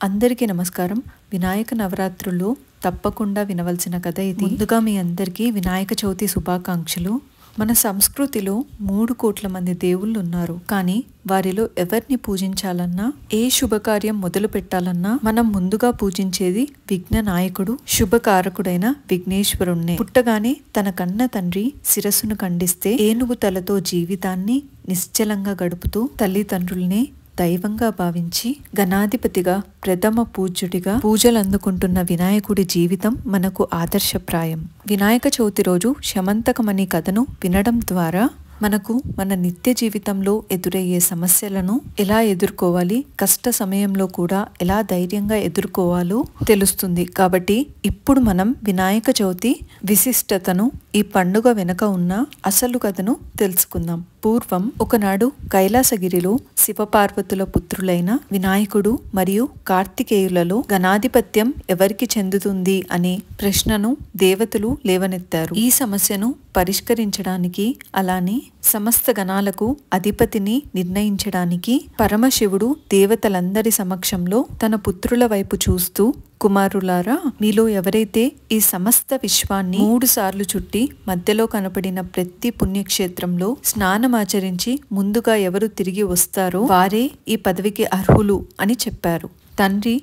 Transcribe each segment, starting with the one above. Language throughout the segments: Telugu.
అందరికీ నమస్కారం. వినాయక నవరాత్రుల్లో తప్పకుండా వినవలసిన కథ ఇది. ముందుగా మీ అందరికీ వినాయక చవితి శుభాకాంక్షలు. మన సంస్కృతిలో 3 కోట్ల మంది దేవుళ్ళు ఉన్నారు. కానీ వారిలో ఎవరిని పూజించాలన్నా, ఏ శుభకార్యం మొదలు పెట్టాలన్నా మనం ముందుగా పూజించేది విఘ్న నాయకుడు, శుభకారకుడైన విఘ్నేశ్వరుణ్ణే. పుట్టగానే తన కన్న తండ్రి శిరస్సును ఖండిస్తే ఏనుగు తలతో జీవితాన్ని నిశ్చలంగా గడుపుతూ తల్లిదండ్రుల్నే దైవంగా భావించి గణాధిపతిగా ప్రథమ పూజ్యుడిగా పూజలు అందుకుంటున్న వినాయకుడి జీవితం మనకు ఆదర్శప్రాయం. వినాయక చవితి రోజు శమంతకమణి కథను వినడం ద్వారా మనకు మన నిత్య జీవితంలో ఎదురయ్యే సమస్యలను ఎలా ఎదుర్కోవాలి, కష్ట సమయంలో కూడా ఎలా ధైర్యంగా ఎదుర్కోవాలో తెలుస్తుంది. కాబట్టి ఇప్పుడు మనం వినాయక చవితి విశిష్టతను, ఈ పండుగ వెనుక ఉన్న అసలు కథను తెలుసుకుందాం. పూర్వం ఒకనాడు కైలాసగిరిలో శివపార్వతుల పుత్రులైన వినాయకుడు మరియు కార్తికేయులలో గణాధిపత్యం ఎవరికి చెందుతుంది అనే ప్రశ్నను దేవతలు లేవనెత్తారు. ఈ సమస్యను పరిష్కరించడానికి, అలానే సమస్త గణాలకు అధిపతిని నిర్ణయించడానికి పరమశివుడు దేవతలందరి సమక్షంలో తన పుత్రుల వైపు చూస్తూ, కుమారులారా, మీలో ఎవరైతే ఈ సమస్త విశ్వాన్ని 3 సార్లు చుట్టి మధ్యలో కనపడిన ప్రతి పుణ్యక్షేత్రంలో స్నానమాచరించి ముందుగా ఎవరు తిరిగి వస్తారో వారే ఈ పదవికి అర్హులు అని చెప్పారు. తండ్రి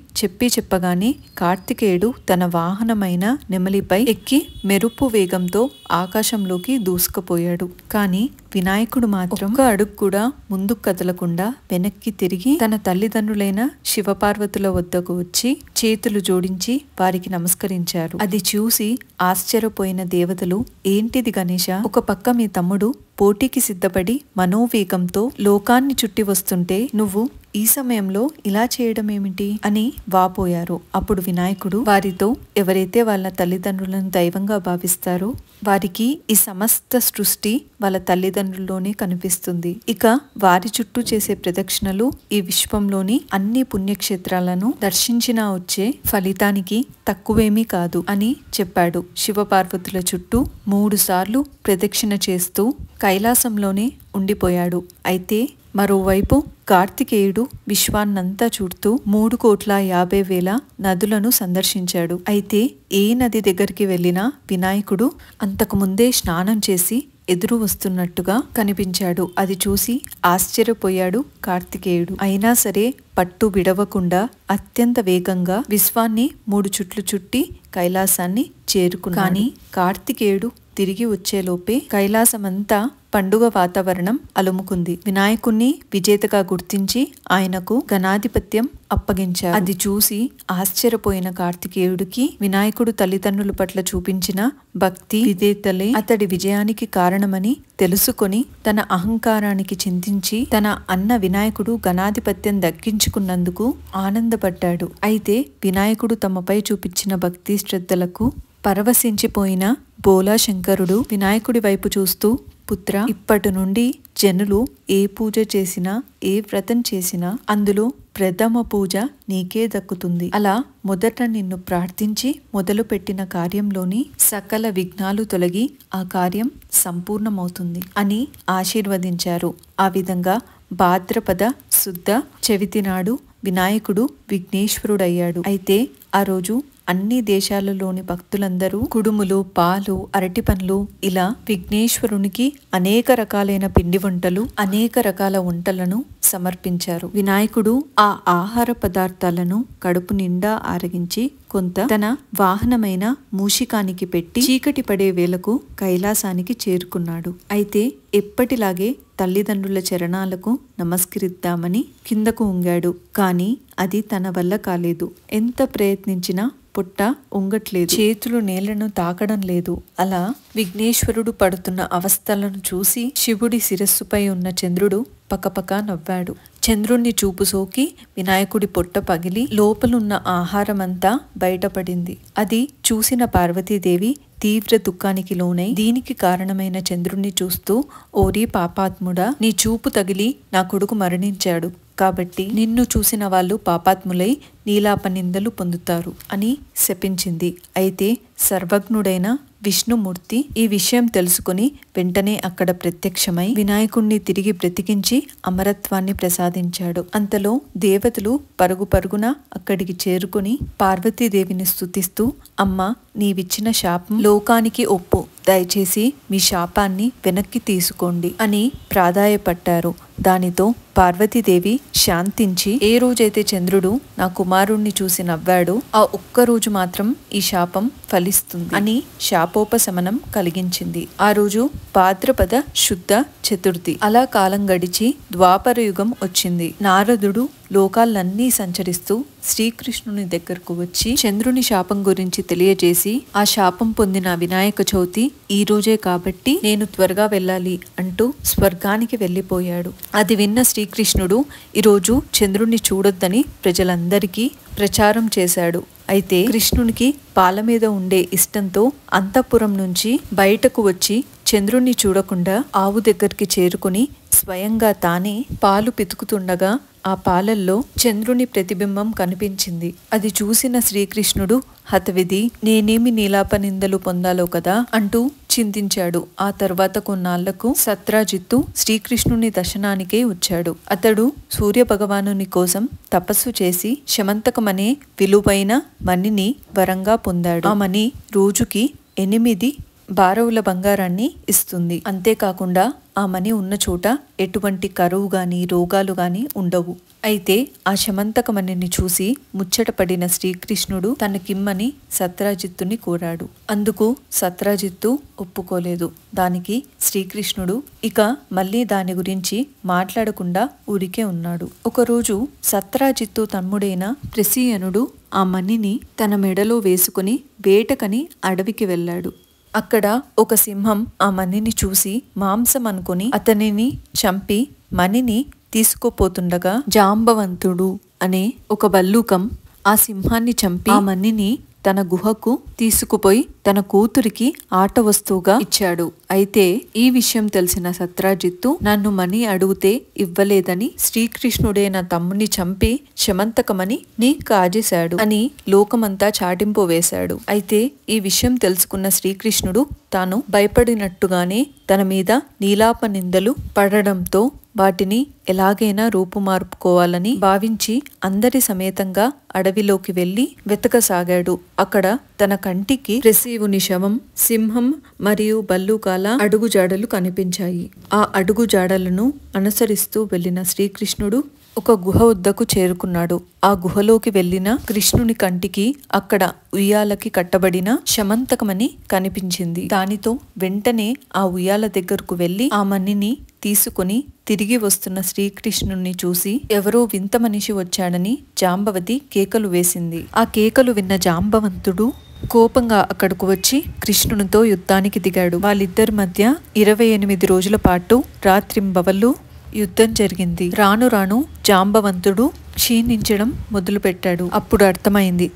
చెప్పగానే కార్తికేయుడు తన వాహనమైన నెమలిపై ఎక్కి మెరుపు వేగంతో ఆకాశంలోకి దూసుకుపోయాడు. కానీ వినాయకుడు మాత్రం ఒక అడుగు కూడా ముందుకు కదలకుండా వెనక్కి తిరిగి తన తల్లిదండ్రులైన శివపార్వతుల వద్దకు వచ్చి చేతులు జోడించి వారికి నమస్కరించారు. అది చూసి ఆశ్చర్యపోయిన దేవతలు, ఏంటిది గణేశ, ఒక పక్క మీ తమ్ముడు పోటీకి సిద్ధపడి మనోవేగంతో లోకాన్ని చుట్టి వస్తుంటే నువ్వు ఈ సమయంలో ఇలా చేయడం ఏమిటి అని వాపోయారు. అప్పుడు వినాయకుడు వారితో, ఎవరైతే వాళ్ళ తల్లిదండ్రులను దైవంగా భావిస్తారో వారికి ఈ సమస్త సృష్టి వాళ్ళ తల్లిదండ్రుల్లోనే కనిపిస్తుంది. ఇక వారి చుట్టూ చేసే ప్రదక్షిణలు ఈ విశ్వంలోని అన్ని పుణ్యక్షేత్రాలను దర్శించినా వచ్చే ఫలితానికి తక్కువేమీ కాదు అని చెప్పాడు. శివపార్వతుల చుట్టూ 3 సార్లు ప్రదక్షిణ చేస్తూ కైలాసంలోనే ఉండిపోయాడు. అయితే మరోవైపు కార్తికేయుడు విశ్వాన్నంతా చూడుతూ 3,50,000 నదులను సందర్శించాడు. అయితే ఏ నది దగ్గరికి వెళ్ళినా వినాయకుడు అంతకుముందే స్నానం చేసి ఎదురు వస్తున్నట్టుగా కనిపించాడు. అది చూసి ఆశ్చర్యపోయాడు కార్తికేయుడు. అయినా సరే పట్టు విడవకుండా అత్యంత వేగంగా విశ్వాన్ని 3 చుట్లు చుట్టి కైలాసాన్ని చేరుకున్నాడు. కానీ కార్తికేయుడు తిరిగి వచ్చేలోపే కైలాసమంతా పండుగ వాతావరణం అలుముకుంది. వినాయకుణ్ణి విజేతగా గుర్తించి ఆయనకు గణాధిపత్యం అప్పగించారు. అది చూసి ఆశ్చర్యపోయిన కార్తికేయుడికి వినాయకుడు తల్లిదండ్రుల పట్ల చూపించిన భక్తి, విధేయతలే అతడి విజయానికి కారణమని తెలుసుకొని తన అహంకారానికి చింతించి తన అన్న వినాయకుడు గణాధిపత్యం దక్కించుకున్నందుకు ఆనందపడ్డాడు. అయితే వినాయకుడు తమపై చూపించిన భక్తి శ్రద్ధలకు పరవశించిపోయిన బోలా శంకరుడు వినాయకుడి వైపు చూస్తూ, పుత్ర, ఇప్పటి నుండి జనులు ఏ పూజ చేసినా, ఏ వ్రతం చేసినా అందులో ప్రథమ పూజ నీకే దక్కుతుంది. అలా మొదట నిన్ను ప్రార్థించి మొదలుపెట్టిన కార్యంలోని సకల విఘ్నాలు తొలగి ఆ కార్యం సంపూర్ణమవుతుంది అని ఆశీర్వదించారు. ఆ విధంగా భాద్రపద శుద్ధ చవితి నాడు వినాయకుడు విఘ్నేశ్వరుడయ్యాడు. అయితే ఆ రోజు అన్ని దేశాలలోని భక్తులందరూ కుడుములు, పాలు, అరటి పండ్లు ఇలా విఘ్నేశ్వరునికి అనేక రకాలైన పిండి వంటలు, అనేక రకాల వంటలను సమర్పించారు. వినాయకుడు ఆ ఆహార పదార్థాలను కడుపు నిండా ఆరగించి కొంత తన వాహనమైన మూషికానికి పెట్టి చీకటి పడే వేళకు కైలాసానికి చేరుకున్నాడు. అయితే ఎప్పటిలాగే తల్లిదండ్రుల చరణాలకు నమస్కరిద్దామని కిందకు ఉంగాడు. కానీ అది తన వల్ల కాలేదు. ఎంత ప్రయత్నించినా పుట్ట ఉంగట్లేదు, చేతులు నేలను తాకడం లేదు. అలా విఘ్నేశ్వరుడు పడుతున్న అవస్థలను చూసి శివుడి శిరస్సుపై ఉన్న చంద్రుడు పకపక నవ్వాడు. చంద్రుణ్ణి చూపు సోకి వినాయకుడి పొట్ట పగిలి లోపలున్న ఆహారమంతా బయటపడింది. అది చూసిన పార్వతీదేవి తీవ్ర దుఃఖానికి లోనై దీనికి కారణమైన చంద్రుణ్ణి చూస్తూ, ఓరి పాపాత్ముడా, నీ చూపు తగిలి నా కొడుకు మరణించాడు. కాబట్టి నిన్ను చూసిన వాళ్ళు పాపాత్ములై నీలాపనిందలు పొందుతారు అని శపించింది. అయితే సర్వజ్ఞుడైన విష్ణుమూర్తి ఈ విషయం తెలుసుకుని వెంటనే అక్కడ ప్రత్యక్షమై వినాయకుణ్ణి తిరిగి బ్రతికించి అమరత్వాన్ని ప్రసాదించాడు. అంతలో దేవతలు పరుగు పరుగున అక్కడికి చేరుకుని పార్వతీదేవిని స్తుతిస్తూ, అమ్మ, నీవిచ్చిన శాపం లోకానికి ఒప్పు, దయచేసి మీ శాపాన్ని వెనక్కి తీసుకోండి అని ప్రాధాయపట్టారు. దానితో పార్వతీదేవి శాంతించి, ఏ రోజైతే చంద్రుడు నా కుమారుణ్ణి చూసి నవ్వాడో ఆ ఒక్కరోజు మాత్రం ఈ శాపం ఫలిస్తుంది అని శాపోపశమనం కలిగించింది. ఆ రోజు భాద్రపద శుద్ధ చతుర్థి. అలా కాలం గడిచి ద్వాపర యుగం వచ్చింది. నారదుడు లోకాలన్నీ సంచరిస్తూ శ్రీకృష్ణుని దగ్గరకు వచ్చి చంద్రుని శాపం గురించి తెలియజేసి, ఆ శాపం పొందిన వినాయక చవితి ఈ రోజే కాబట్టి నేను త్వరగా వెళ్ళాలి అంటూ స్వర్గానికి వెళ్ళిపోయాడు. అది విన్న శ్రీకృష్ణుడు ఈరోజు చంద్రుణ్ణి చూడొద్దని ప్రజలందరికీ ప్రచారం చేశాడు. అయితే కృష్ణునికి పాల మీద ఉండే ఇష్టంతో అంతఃపురం నుంచి బయటకు వచ్చి చంద్రుణ్ణి చూడకుండా ఆవు దగ్గరికి చేరుకుని స్వయంగా తానే పాలు పితుకుతుండగా ఆ పాలల్లో చంద్రుని ప్రతిబింబం కనిపించింది. అది చూసిన శ్రీకృష్ణుడు హతవిధి, నేనేమి నీలాపనిందలు పొందాలో కదా అంటూ చింతించాడు. ఆ తర్వాత కొన్నాళ్లకు సత్రాజిత్తు శ్రీకృష్ణుని దర్శనానికే వచ్చాడు. అతడు సూర్య భగవానుని కోసం తపస్సు చేసి శమంతకమనే విలువైన మణిని వరంగా పొందాడు. ఆ మణి రోజుకి 8 బారవుల బంగారాన్ని ఇస్తుంది. అంతేకాకుండా ఆ మణి ఉన్న చోట ఎటువంటి కరువు గాని రోగాలు గాని ఉండవు. అయితే ఆ శమంతకమణిని చూసి ముచ్చటపడిన శ్రీకృష్ణుడు తనకిమ్మని సత్రాజిత్తుని కోరాడు. అందుకు సత్రాజిత్తు ఒప్పుకోలేదు. దానికి శ్రీకృష్ణుడు ఇక మళ్ళీ దాని గురించి మాట్లాడకుండా ఊరికే ఉన్నాడు. ఒకరోజు సత్రాజిత్తు తమ్ముడైన ప్రసీయనుడు ఆ మణిని తన మెడలో వేసుకుని వేటకని అడవికి వెళ్ళాడు. అక్కడ ఒక సింహం ఆ మణిని చూసి మాంసం అనుకుని అతనిని చంపి మణిని తీసుకుపోతుండగా జాంబవంతుడు అనే ఒక భల్లూకం ఆ సింహాన్ని చంపి ఆ మణిని తన గుహకు తీసుకుపోయి తన కూతురికి ఆట వస్తువుగా ఇచ్చాడు. అయితే ఈ విషయం తెలిసిన సత్రాజిత్తు నన్ను మణి అడిగితే ఇవ్వలేదని శ్రీకృష్ణుడే నా తమ్ముని చంపి శమంతకమని నీ కాజేశాడు అని లోకమంతా చాటింపు వేశాడు. అయితే ఈ విషయం తెలుసుకున్న శ్రీకృష్ణుడు తాను భయపడినట్టుగానే తన మీద నీలాప నిందలు పడడంతో వాటిని ఎలాగైనా రూపుమార్పుకోవాలని భావించి అందరి సమేతంగా అడవిలోకి వెళ్లి వెతకసాగాడు. అక్కడ తన కంటికి ప్రసీవుని శవం, సింహం మరియు బల్లూకాల అడుగుజాడలు కనిపించాయి. ఆ అడుగుజాడలను అనుసరిస్తూ వెళ్లిన శ్రీకృష్ణుడు ఒక గుహ వద్దకు చేరుకున్నాడు. ఆ గుహలోకి వెళ్లిన కృష్ణుని కంటికి అక్కడ ఉయ్యాలకి కట్టబడిన శమంతకమని కనిపించింది. దానితో వెంటనే ఆ ఉయ్యాల దగ్గరకు వెళ్లి ఆ మణిని తీసుకుని తిరిగి వస్తున్న శ్రీకృష్ణుణ్ణి చూసి ఎవరో వింత మనిషి వచ్చాడని జాంబవతి కేకలు వేసింది. ఆ కేకలు విన్న జాంబవంతుడు కోపంగా అక్కడకు వచ్చి కృష్ణునితో యుద్ధానికి దిగాడు. వాళ్ళిద్దరి మధ్య 28 రోజుల పాటు రాత్రింబవళ్ళు యుద్ధం జరిగింది. రాను రాను జాంబవంతుడు క్షీణించడం మొదలుపెట్టాడు. అప్పుడు అర్థమైంది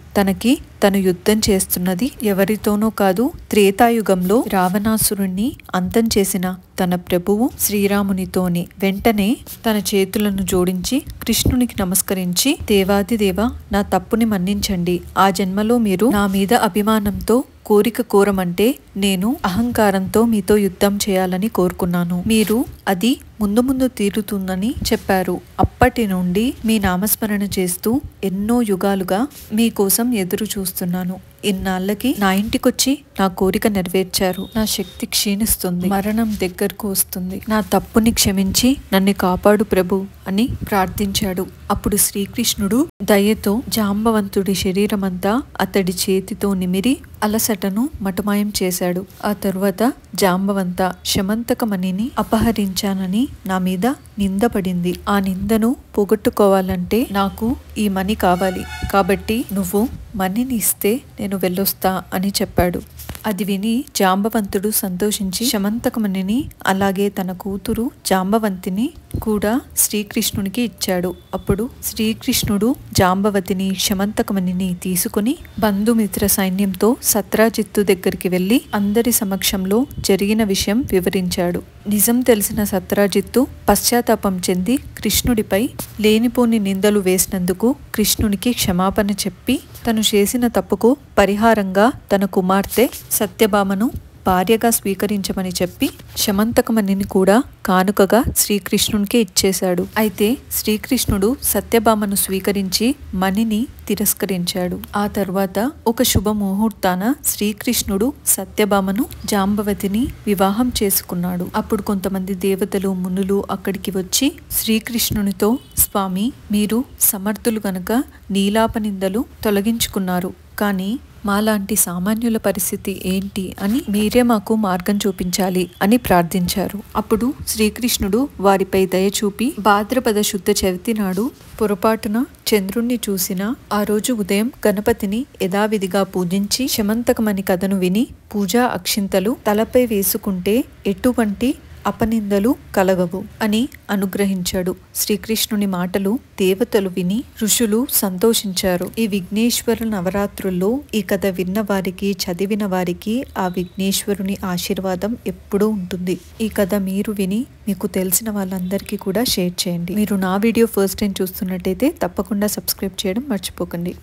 తను యుద్ధం చేస్తున్నది ఎవరితోనూ కాదు, త్రేతాయుగంలో రావణాసురుణ్ణి అంతం చేసిన తన ప్రభువు శ్రీరామునితోనే. వెంటనే తన చేతులను జోడించి కృష్ణునికి నమస్కరించి, దేవాదిదేవ, నా తప్పుని మన్నించండి. ఆ జన్మలో మీరు నా మీద అభిమానంతో కోరిక కోరమంటే నేను అహంకారంతో మీతో యుద్ధం చేయాలని కోరుకున్నాను. మీరు అది ముందు ముందు తీరుతుందని చెప్పారు. అప్పటి నుండి మీ నామస్మరణ చేస్తూ ఎన్నో యుగాలుగా మీకోసం ఎదురు చూస్తున్నాను. ఇన్నాళ్ళకి నా ఇంటికొచ్చి నా కోరిక నెరవేర్చారు. నా శక్తి క్షీణిస్తుంది, మరణం దగ్గరకు వస్తుంది. నా తప్పుని క్షమించి నన్ను కాపాడు ప్రభు అని ప్రార్థించాడు. అప్పుడు శ్రీకృష్ణుడు దయతో జాంబవంతుడి శరీరమంతా అతడి చేతితో నిమిరి అలసటను మటుమాయం చేశాడు. ఆ తరువాత జాంబవంత శమంతకమణిని అపహరించానని నా మీద నిందపడింది. ఆ నిందను పోగొట్టుకోవాలంటే నాకు ఈ మణి కావాలి. కాబట్టి నువ్వు మణిని ఇస్తే నేను వెళ్ళొస్తా అని చెప్పాడు. అది విని జాంబవంతుడు సంతోషించి శమంతకమణిని అలాగే తన కూతురు జాంబవంతిని కూడా శ్రీకృష్ణునికి ఇచ్చాడు. అప్పుడు శ్రీకృష్ణుడు జాంబవతిని శమంతకమణిని తీసుకుని బంధుమిత్ర సైన్యంతో సత్రాజిత్తు దగ్గరికి వెళ్లి అందరి సమక్షంలో జరిగిన విషయం వివరించాడు. నిజం తెలిసిన సత్రాజిత్తు పశ్చాత్తాపం చెంది కృష్ణుడిపై లేనిపోని నిందలు వేసినందుకు కృష్ణునికి క్షమాపణ చెప్పి తను చేసిన తప్పుకు పరిహారంగా తన కుమార్తె సత్యభామను భార్యగా స్వీకరించమని చెప్పి శమంతకమణిని కూడా కానుకగా శ్రీకృష్ణునికే ఇచ్చేశాడు. అయితే శ్రీకృష్ణుడు సత్యభామను స్వీకరించి మణిని తిరస్కరించాడు. ఆ తర్వాత ఒక శుభముహూర్తాన శ్రీకృష్ణుడు సత్యభామను జాంబవతిని వివాహం చేసుకున్నాడు. అప్పుడు కొంతమంది దేవతలు మునులు అక్కడికి వచ్చి శ్రీకృష్ణునితో, స్వామి, మీరు సమర్థులు గనక నీలాపనిందలు తొలగించుకున్నారు, కానీ మాలాంటి సామాన్యుల పరిస్థితి ఏంటి అని మీరే మాకు మార్గం చూపించాలి అని ప్రార్థించారు. అప్పుడు శ్రీకృష్ణుడు వారిపై దయ చూపి భాద్రపద శుద్ధ చవితి నాడు పొరపాటున చంద్రుణ్ణి చూసిన ఆ రోజు ఉదయం గణపతిని యథావిధిగా పూజించి శమంతకమణి కథను విని పూజా అక్షింతలు తలపై వేసుకుంటే ఎటువంటి అపనిందలు కలగవు అని అనుగ్రహించాడు. శ్రీకృష్ణుని మాటలు దేవతలు విని ఋషులు సంతోషించారు. ఈ విఘ్నేశ్వర నవరాత్రుల్లో ఈ కథ విన్న వారికి, చదివిన వారికి ఆ విఘ్నేశ్వరుని ఆశీర్వాదం ఎప్పుడూ ఉంటుంది. ఈ కథ మీరు విని మీకు తెలిసిన వాళ్ళందరికీ కూడా షేర్ చేయండి. మీరు నా వీడియో ఫస్ట్ టైం చూస్తున్నట్టయితే తప్పకుండా సబ్స్క్రైబ్ చేయడం మర్చిపోకండి.